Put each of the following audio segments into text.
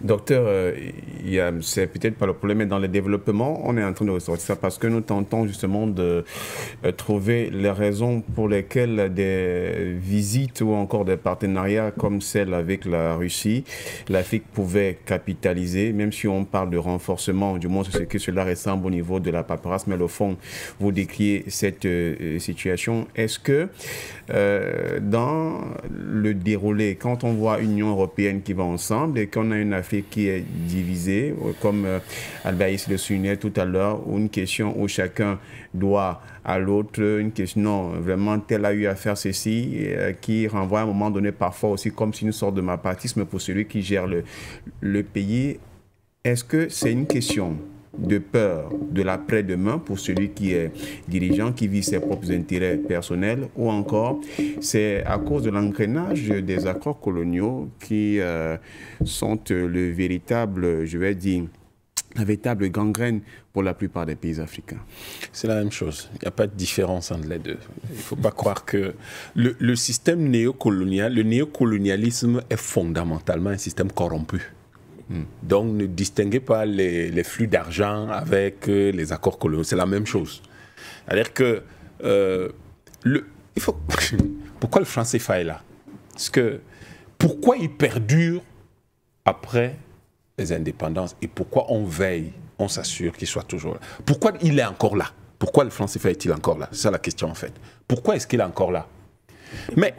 Docteur, c'est peut-être pas le problème, mais dans le développement, on est en train de ressortir ça parce que nous tentons justement de trouver les raisons pour lesquelles des visites ou encore des partenariats comme celle avec la Russie, l'Afrique pouvait capitaliser, même si on parle de renforcement, du moins c'est ce que cela ressemble au niveau de la paperasse, mais au fond, vous décriez cette situation. Est-ce que dans le déroulé, quand on voit une Union européenne qui va ensemble et qu'on a une Afrique qui est divisée, comme Albaïs le soulignait tout à l'heure, ou une question où chacun doit à l'autre, une question, non, vraiment, tel a eu à faire ceci, qui renvoie à un moment donné parfois aussi comme si une sorte de mapatisme pour celui qui gère le pays. Est-ce que c'est une question de peur de l'après-demain pour celui qui est dirigeant, qui vit ses propres intérêts personnels, ou encore c'est à cause de l'engrenage des accords coloniaux qui sont le véritable, je vais dire, la véritable gangrène pour la plupart des pays africains? C'est la même chose. Il n'y a pas de différence entre les deux. Il ne faut pas croire que le système néocolonial, le néocolonialisme est fondamentalement un système corrompu. Donc, ne distinguez pas les flux d'argent avec les accords coloniaux. C'est la même chose. C'est-à-dire que pourquoi le franc CFA est là? Parce que pourquoi il perdure après les indépendances et pourquoi on veille, on s'assure qu'il soit toujours là? Pourquoi il est encore là? Pourquoi le franc CFA est-il encore là? C'est ça la question en fait. Pourquoi est-ce qu'il est encore là? Mais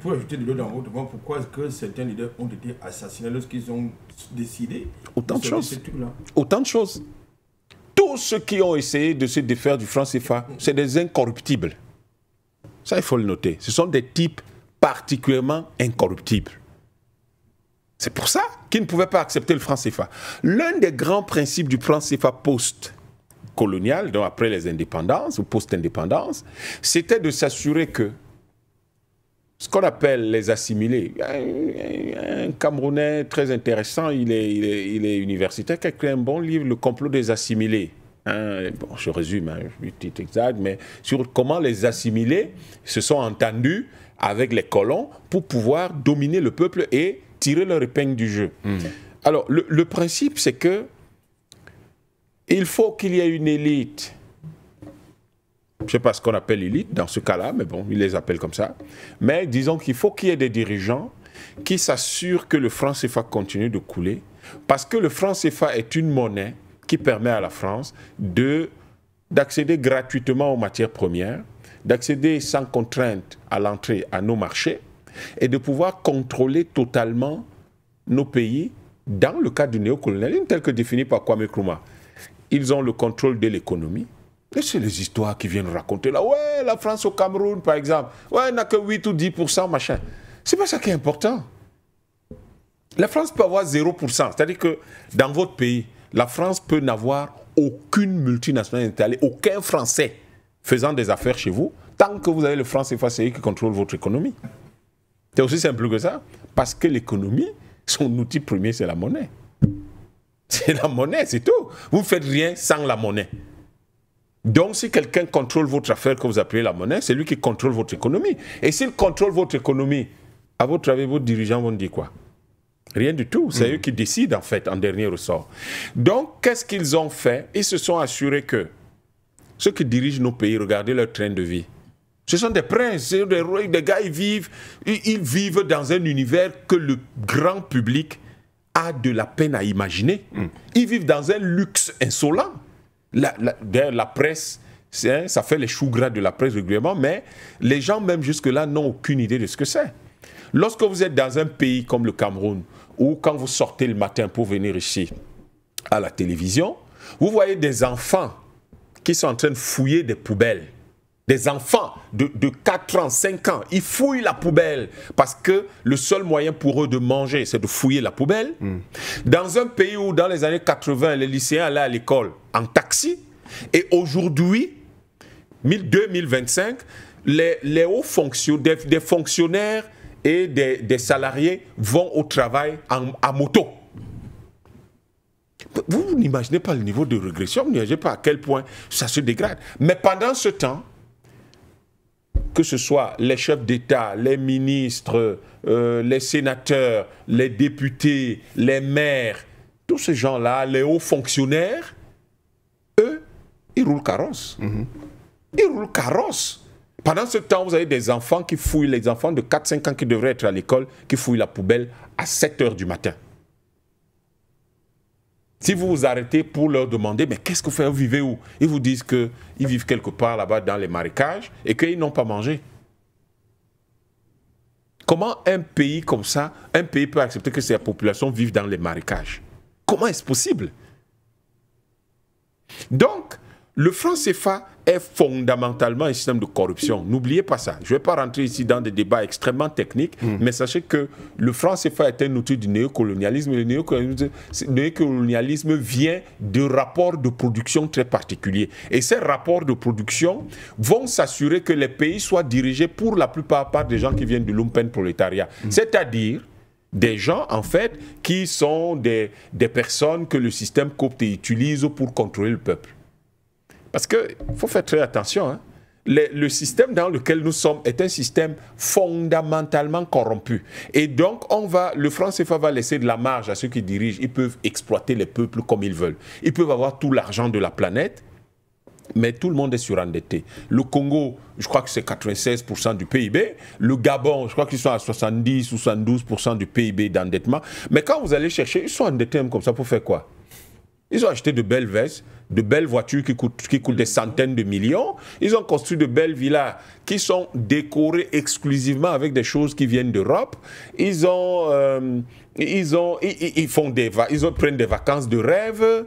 pour ajouter de l'eau dans votre vent, pourquoi est-ce que certains leaders ont été assassinés lorsqu'ils ont décidé autant de choses. Là? Autant de choses. Tous ceux qui ont essayé de se défaire du franc CFA, c'est des incorruptibles. Ça, il faut le noter. Ce sont des types particulièrement incorruptibles. C'est pour ça qu'ils ne pouvaient pas accepter le franc CFA. L'un des grands principes du franc CFA post-colonial, donc après les indépendances ou post-indépendance, c'était de s'assurer que ce qu'on appelle les assimilés. Un Camerounais très intéressant, il est universitaire, qui a écrit un bon livre, Le complot des assimilés. Bon, je résume, je suis exact, mais sur comment les assimilés se sont entendus avec les colons pour pouvoir dominer le peuple et tirer leur épingle du jeu. Alors, le principe, c'est que il faut qu'il y ait une élite. Je ne sais pas ce qu'on appelle élite dans ce cas-là, mais bon, ils les appellent comme ça. Mais disons qu'il faut qu'il y ait des dirigeants qui s'assurent que le franc CFA continue de couler, parce que le franc CFA est une monnaie qui permet à la France d'accéder gratuitement aux matières premières, d'accéder sans contrainte à l'entrée à nos marchés et de pouvoir contrôler totalement nos pays dans le cadre du néocolonialisme tel que défini par Kwame Nkrumah. Ils ont le contrôle de l'économie. Et c'est les histoires qui viennent raconter là. Ouais, la France au Cameroun, par exemple. Ouais, elle n'a que 8 ou 10%, machin. C'est pas ça qui est important. La France peut avoir 0%. C'est-à-dire que dans votre pays, la France peut n'avoir aucune multinationale installée, aucun Français faisant des affaires chez vous, tant que vous avez le franc CFA, c'est qui contrôle votre économie. C'est aussi simple que ça. Parce que l'économie, son outil premier, c'est la monnaie. C'est la monnaie, c'est tout. Vous ne faites rien sans la monnaie. Donc, si quelqu'un contrôle votre affaire que vous appelez la monnaie, c'est lui qui contrôle votre économie. Et s'il contrôle votre économie, à votre avis, vos dirigeants vont dire quoi? Rien du tout. C'est eux qui décident, en fait, en dernier ressort. Donc, qu'est-ce qu'ils ont fait? Ils se sont assurés que ceux qui dirigent nos pays, regardez leur train de vie. Ce sont des princes, des rois, des gars, ils vivent dans un univers que le grand public a de la peine à imaginer. Ils vivent dans un luxe insolent. La presse, ça fait les choux gras de la presse régulièrement, mais les gens même jusque-là n'ont aucune idée de ce que c'est. Lorsque vous êtes dans un pays comme le Cameroun, ou quand vous sortez le matin pour venir ici à la télévision, vous voyez des enfants qui sont en train de fouiller des poubelles. Des enfants de 4 ans, 5 ans, ils fouillent la poubelle parce que le seul moyen pour eux de manger, c'est de fouiller la poubelle. Dans un pays où, dans les années 80, les lycéens allaient à l'école en taxi, et aujourd'hui, 2025, les hauts fonctionnaires, des fonctionnaires et des salariés vont au travail à moto. Vous n'imaginez pas le niveau de régression, vous n'imaginez pas à quel point ça se dégrade. Mais pendant ce temps, que ce soit les chefs d'État, les ministres, les sénateurs, les députés, les maires, tous ces gens-là, les hauts fonctionnaires, eux, ils roulent carrosse. Ils roulent carrosse. Pendant ce temps, vous avez des enfants qui fouillent, les enfants de 4-5 ans qui devraient être à l'école, qui fouillent la poubelle à 7 h du matin. Si vous vous arrêtez pour leur demander, mais qu'est-ce que vous faites, vous vivez où? Ils vous disent qu'ils vivent quelque part là-bas dans les marécages et qu'ils n'ont pas mangé. Comment un pays comme ça, un pays peut accepter que sa population vive dans les marécages? Comment est-ce possible? Donc, le franc CFA est fondamentalement un système de corruption. N'oubliez pas ça. Je ne vais pas rentrer ici dans des débats extrêmement techniques, mais sachez que le franc CFA est un outil du néocolonialisme. Le néocolonialisme vient de rapports de production très particuliers. Et ces rapports de production vont s'assurer que les pays soient dirigés pour la plupart par des gens qui viennent du lumpenprolétariat. C'est-à-dire des gens, en fait, qui sont des personnes que le système corrompt et utilise pour contrôler le peuple. Parce qu'il faut faire très attention. Hein. Le système dans lequel nous sommes est un système fondamentalement corrompu. Et donc, le franc CFA va laisser de la marge à ceux qui dirigent. Ils peuvent exploiter les peuples comme ils veulent. Ils peuvent avoir tout l'argent de la planète, mais tout le monde est surendetté. Le Congo, je crois que c'est 96% du PIB. Le Gabon, je crois qu'ils sont à 70-72% du PIB d'endettement. Mais quand vous allez chercher, ils sont endettés comme ça pour faire quoi? Ils ont acheté de belles vestes, de belles voitures qui coûtent des centaines de millions. Ils ont construit de belles villas qui sont décorées exclusivement avec des choses qui viennent d'Europe. Ils prennent des vacances de rêve.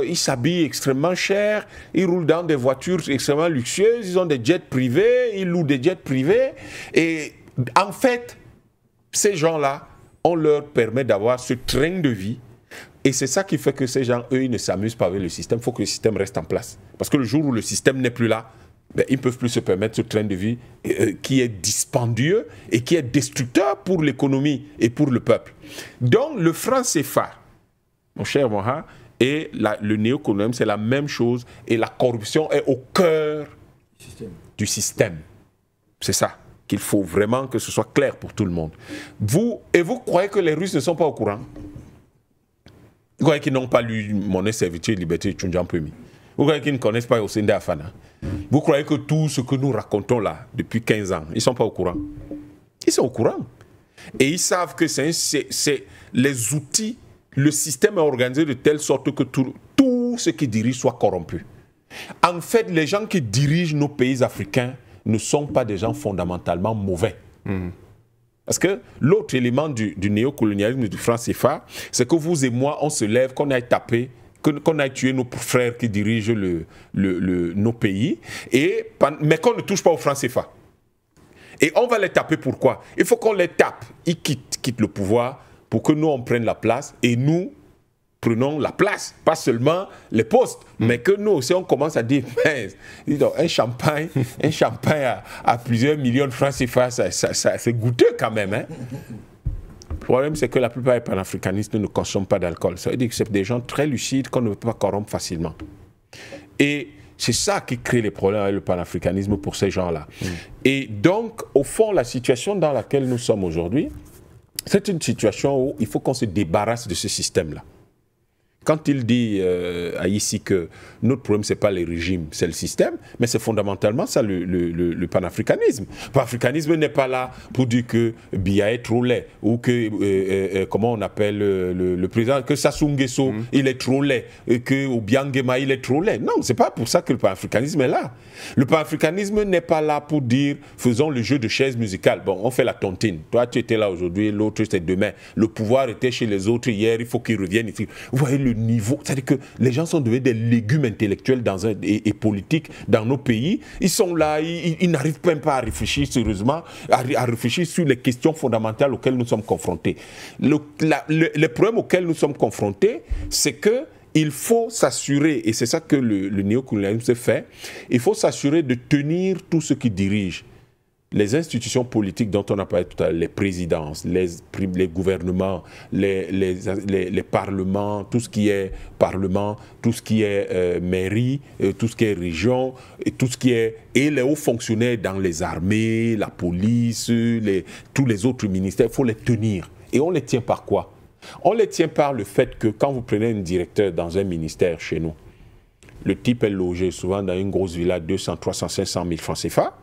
Ils s'habillent extrêmement cher. Ils roulent dans des voitures extrêmement luxueuses. Ils ont des jets privés. Ils louent des jets privés. Et en fait, ces gens-là, on leur permet d'avoir ce train de vie. Et c'est ça qui fait que ces gens, eux, ils ne s'amusent pas avec le système. Il faut que le système reste en place. Parce que le jour où le système n'est plus là, ben, ils ne peuvent plus se permettre ce train de vie qui est dispendieux et qui est destructeur pour l'économie et pour le peuple. Donc, le franc CFA, mon cher Moha, et le néocolonialisme, c'est la même chose. Et la corruption est au cœur du système. C'est ça qu'il faut vraiment que ce soit clair pour tout le monde. Vous croyez que les Russes ne sont pas au courant? Vous croyez qu'ils n'ont pas lu Monnaie, Servitude, Liberté de Tchundjian Pemi? Vous croyez qu'ils ne connaissent pas Osenda Afana? Vous croyez que tout ce que nous racontons là, depuis 15 ans, ils ne sont pas au courant? Ils sont au courant. Et ils savent que c'est les outils, le système est organisé de telle sorte que tout ce qui dirige soit corrompu. En fait, les gens qui dirigent nos pays africains ne sont pas des gens fondamentalement mauvais. Parce que l'autre élément du néocolonialisme du franc CFA, c'est que vous et moi, on se lève, qu'on aille taper, qu'on aille tuer nos frères qui dirigent nos pays, mais qu'on ne touche pas au franc CFA. Et on va les taper pourquoi? Il faut qu'on les tape. Ils quittent le pouvoir pour que nous, on prenne la place et nous prenons la place, pas seulement les postes, mais que nous aussi on commence à dire, un champagne à plusieurs millions de francs CFA, c'est goûteux quand même. Hein? Le problème, c'est que la plupart des panafricanistes ne consomment pas d'alcool. Ça veut dire que c'est des gens très lucides qu'on ne peut pas corrompre facilement. Et c'est ça qui crée les problèmes avec le panafricanisme pour ces gens-là. Et donc, au fond, la situation dans laquelle nous sommes aujourd'hui, c'est une situation où il faut qu'on se débarrasse de ce système-là. Quand il dit ici que notre problème, ce n'est pas les régimes, c'est le système, mais c'est fondamentalement ça le panafricanisme. Le panafricanisme n'est pas là pour dire que Biya est trop laid, ou que, comment on appelle le président, que Sassou Nguesso, il est trop laid, que Obiangema, il est trop laid. Non, ce n'est pas pour ça que le panafricanisme est là. Le panafricanisme n'est pas là pour dire, faisons le jeu de chaises musicales. Bon, on fait la tontine. Toi, tu étais là aujourd'hui, l'autre, c'était demain. Le pouvoir était chez les autres hier, il faut qu'ils reviennent ici. Vous voyez le niveau, c'est-à-dire que les gens sont devenus des légumes intellectuels et politiques dans nos pays. Ils sont là, ils n'arrivent même pas à réfléchir sérieusement, à réfléchir sur les questions fondamentales auxquelles nous sommes confrontés. Le problème auquel nous sommes confrontés, c'est que il faut s'assurer, et c'est ça que le néocolonialisme fait, il faut s'assurer de tenir tout ce qui dirige les institutions politiques dont on a parlé tout à l'heure, les présidences, les gouvernements, les parlements, tout ce qui est parlement, tout ce qui est mairie, tout ce qui est région, et tout ce qui est et les hauts fonctionnaires dans les armées, la police, tous les autres ministères, il faut les tenir. Et on les tient par quoi? On les tient par le fait que quand vous prenez un directeur dans un ministère chez nous, le type est logé souvent dans une grosse villa, 200, 300, 500 000 francs CFA.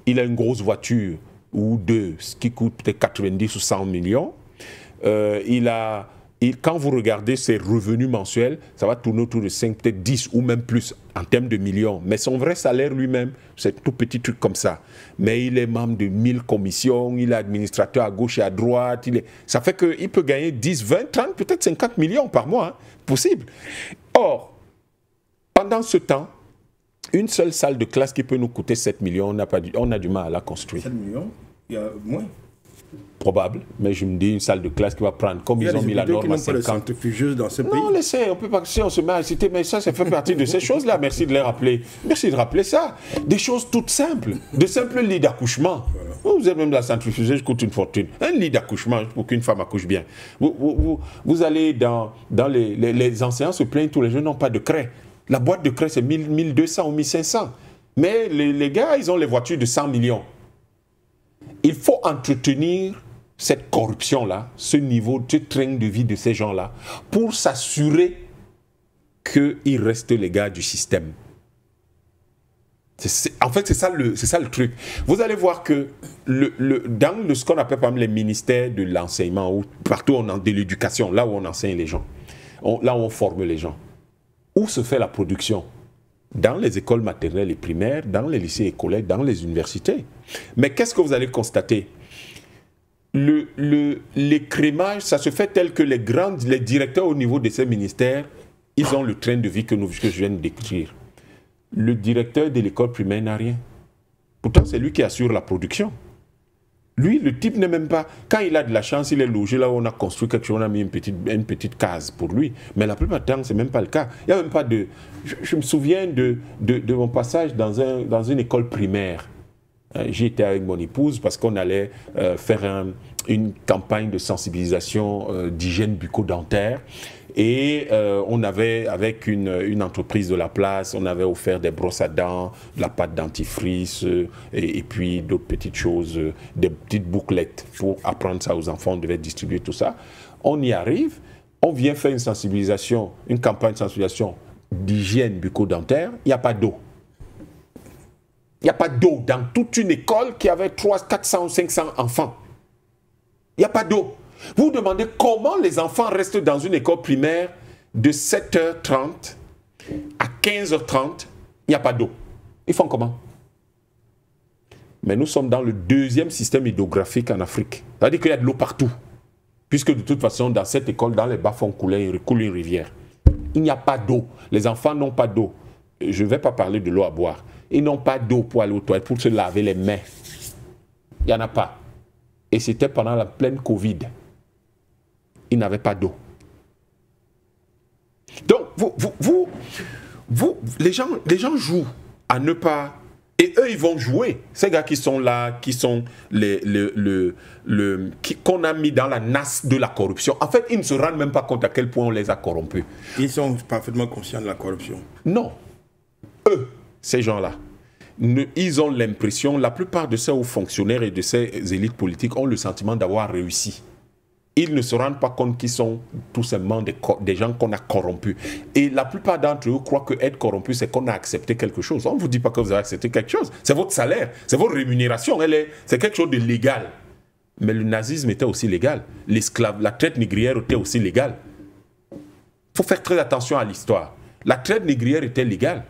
Il a une grosse voiture ou deux, ce qui coûte peut-être 90 ou 100 millions. Quand vous regardez ses revenus mensuels, ça va tourner autour de 5, peut-être 10 ou même plus en termes de millions. Mais son vrai salaire lui-même, c'est tout petit truc comme ça. Mais il est membre de 1000 commissions, il est administrateur à gauche et à droite. Ça fait qu'il peut gagner 10, 20, 30, peut-être 50 millions par mois. Hein, possible. Or, pendant ce temps, une seule salle de classe qui peut nous coûter 7 millions, on a du mal à la construire. 7 millions, il y a moins. Probable, mais je me dis une salle de classe qui va prendre, comme ils ont mis la norme à 50. Il y a des centrifugeuses dans ce pays. Non, laissez, on peut pas, si on se met à citer, mais ça fait partie de ces choses-là. Merci de les rappeler. Merci de rappeler ça. Des choses toutes simples, de simples lits d'accouchement. Voilà. Vous avez même la centrifugeuse coûte une fortune. Un lit d'accouchement pour qu'une femme accouche bien. Vous allez dans les enseignants se plaignent tous les jours, n'ont pas de craie. La boîte de craie, c'est 1200 ou 1500. Mais les gars, ils ont les voitures de 100 millions. Il faut entretenir cette corruption-là, ce niveau, ce train de vie de ces gens-là, pour s'assurer qu'ils restent les gars du système. En fait, c'est ça le truc. Vous allez voir que dans ce qu'on appelle par exemple les ministères de l'enseignement, ou partout de l'éducation, là où on enseigne les gens, là où on forme les gens, où se fait la production? Dans les écoles maternelles et primaires, dans les lycées et collèges, dans les universités. Mais qu'est-ce que vous allez constater? L'écrémage, ça se fait tel que les directeurs au niveau de ces ministères, ils ont le train de vie que je viens de décrire. Le directeur de l'école primaire n'a rien. Pourtant, c'est lui qui assure la production. Lui, le type n'est même pas... Quand il a de la chance, il est logé là où on a construit quelque chose, on a mis une petite case pour lui. Mais la plupart du temps, ce n'est même pas le cas. Il n'y a même pas de... Je me souviens de mon passage dans une école primaire. J'y étais avec mon épouse parce qu'on allait faire une campagne de sensibilisation d'hygiène bucco-dentaire. Et on avait, avec une entreprise de la place, on avait offert des brosses à dents, de la pâte dentifrice et puis d'autres petites choses, des petites bouclettes pour apprendre ça aux enfants. On devait distribuer tout ça. On y arrive, on vient faire une sensibilisation, une campagne de sensibilisation d'hygiène bucco-dentaire, il n'y a pas d'eau. Il n'y a pas d'eau dans toute une école qui avait 300, 400 ou 500 enfants. Il n'y a pas d'eau. Vous vous demandez comment les enfants restent dans une école primaire de 7h30 à 15h30, il n'y a pas d'eau. Ils font comment? Mais nous sommes dans le deuxième système hydrographique en Afrique. Ça veut dire qu'il y a de l'eau partout. Puisque de toute façon, dans cette école, dans les bas-fonds coule une rivière. Il n'y a pas d'eau. Les enfants n'ont pas d'eau. Je ne vais pas parler de l'eau à boire. Ils n'ont pas d'eau pour aller aux toilettes, pour se laver les mains. Il n'y en a pas. Et c'était pendant la pleine Covid. Ils n'avaient pas d'eau. Donc, les gens jouent à ne pas... Et eux, ils vont jouer. Ces gars qui sont là, qui sont qu'on a mis dans la nasse de la corruption. En fait, ils ne se rendent même pas compte à quel point on les a corrompus. Ils sont parfaitement conscients de la corruption. Non. Eux, ces gens-là, ils ont l'impression, la plupart de ces hauts fonctionnaires et de ces élites politiques ont le sentiment d'avoir réussi. Ils ne se rendent pas compte qu'ils sont tout simplement des gens qu'on a corrompus. Et la plupart d'entre eux croient que être corrompu, c'est qu'on a accepté quelque chose. On ne vous dit pas que vous avez accepté quelque chose. C'est votre salaire, c'est votre rémunération. C'est quelque chose de légal. Mais le nazisme était aussi légal. La traite négrière était aussi légale. Il faut faire très attention à l'histoire. La traite négrière était légale.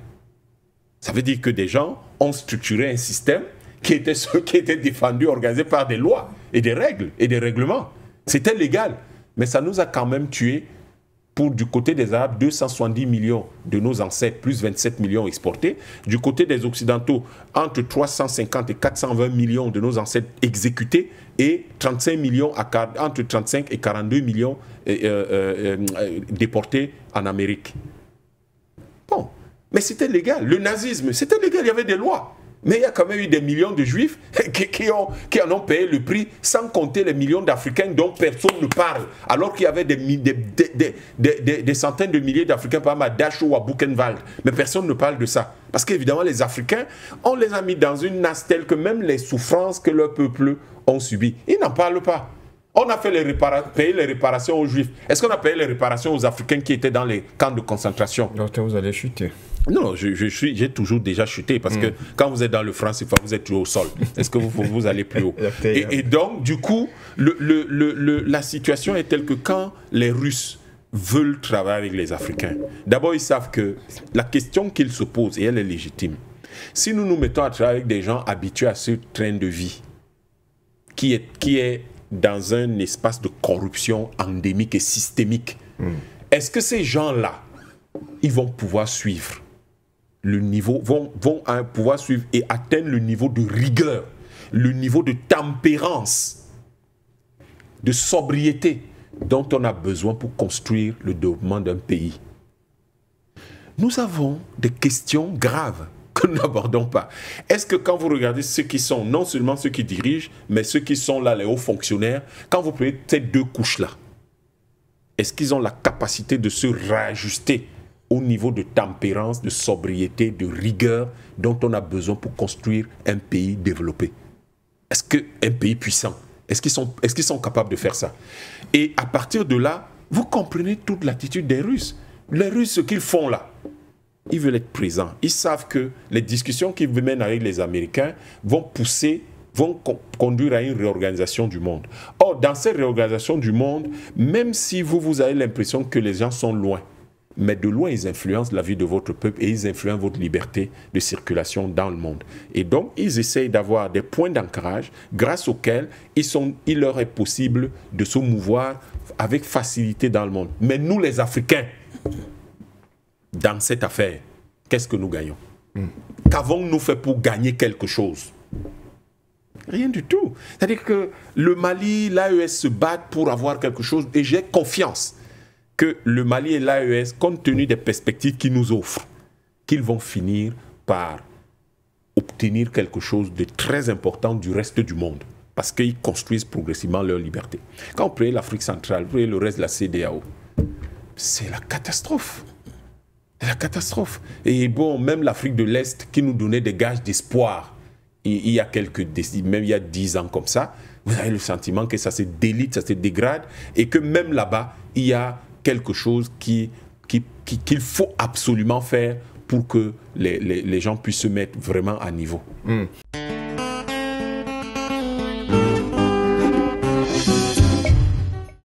Ça veut dire que des gens ont structuré un système qui était défendu, organisé par des lois et des règles et des règlements. C'était légal, mais ça nous a quand même tués, pour du côté des Arabes, 270 millions de nos ancêtres, plus 27 millions exportés. Du côté des Occidentaux, entre 350 et 420 millions de nos ancêtres exécutés, et 35 millions entre 35 et 42 millions déportés en Amérique. Bon, mais c'était légal. Le nazisme, c'était légal, il y avait des lois. Mais il y a quand même eu des millions de Juifs qui en ont payé le prix, sans compter les millions d'Africains dont personne ne parle. Alors qu'il y avait des centaines de milliers d'Africains, par exemple à Dachau ou à Buchenwald. Mais personne ne parle de ça. Parce qu'évidemment, les Africains, on les a mis dans une nasse telle que même les souffrances que leur peuple ont subies, ils n'en parlent pas. On a fait payé les réparations aux Juifs. Est-ce qu'on a payé les réparations aux Africains qui étaient dans les camps de concentration? Docteur, vous allez chuter. Non, j'ai toujours déjà chuté parce que quand vous êtes dans le franc CFA, vous êtes toujours au sol. Est-ce que vous allez plus haut? Et donc, du coup, la situation est telle que quand les Russes veulent travailler avec les Africains, d'abord, ils savent que la question qu'ils se posent, et elle est légitime, si nous nous mettons à travailler avec des gens habitués à ce train de vie, qui est dans un espace de corruption endémique et systémique, est-ce que ces gens-là, ils vont pouvoir suivre le niveau, vont pouvoir suivre et atteindre le niveau de rigueur, le niveau de tempérance, de sobriété dont on a besoin pour construire le développement d'un pays? Nous avons des questions graves que nous n'abordons pas. Est-ce que quand vous regardez ceux qui sont, non seulement ceux qui dirigent, mais ceux qui sont là, les hauts fonctionnaires, quand vous prenez ces deux couches-là, est-ce qu'ils ont la capacité de se réajuster au niveau de tempérance, de sobriété, de rigueur dont on a besoin pour construire un pays développé? Est-ce qu'un pays puissant, est-ce qu'ils sont capables de faire ça? Et à partir de là, vous comprenez toute l'attitude des Russes. Les Russes, ce qu'ils font là, ils veulent être présents. Ils savent que les discussions qu'ils mènent avec les Américains vont conduire à une réorganisation du monde. Or, dans cette réorganisation du monde, même si vous avez l'impression que les gens sont loin, mais de loin, ils influencent la vie de votre peuple et ils influencent votre liberté de circulation dans le monde. Et donc, ils essayent d'avoir des points d'ancrage grâce auxquels il leur est possible de se mouvoir avec facilité dans le monde. Mais nous, les Africains, dans cette affaire, qu'est-ce que nous gagnons? Qu'avons-nous fait pour gagner quelque chose? Rien du tout. C'est-à-dire que le Mali, l'AES se battent pour avoir quelque chose et j'ai confiance que le Mali et l'AES, compte tenu des perspectives qu'ils nous offrent, qu'ils vont finir par obtenir quelque chose de très important du reste du monde parce qu'ils construisent progressivement leur liberté. Quand on prend l'Afrique centrale, vous voyez le reste de la CEDEAO, c'est la catastrophe. C'est la catastrophe. Et bon, même l'Afrique de l'Est qui nous donnait des gages d'espoir il y a même il y a 10 ans comme ça, vous avez le sentiment que ça se délite, ça se dégrade et que même là-bas, il y a quelque chose qu'il faut absolument faire pour que les gens puissent se mettre vraiment à niveau.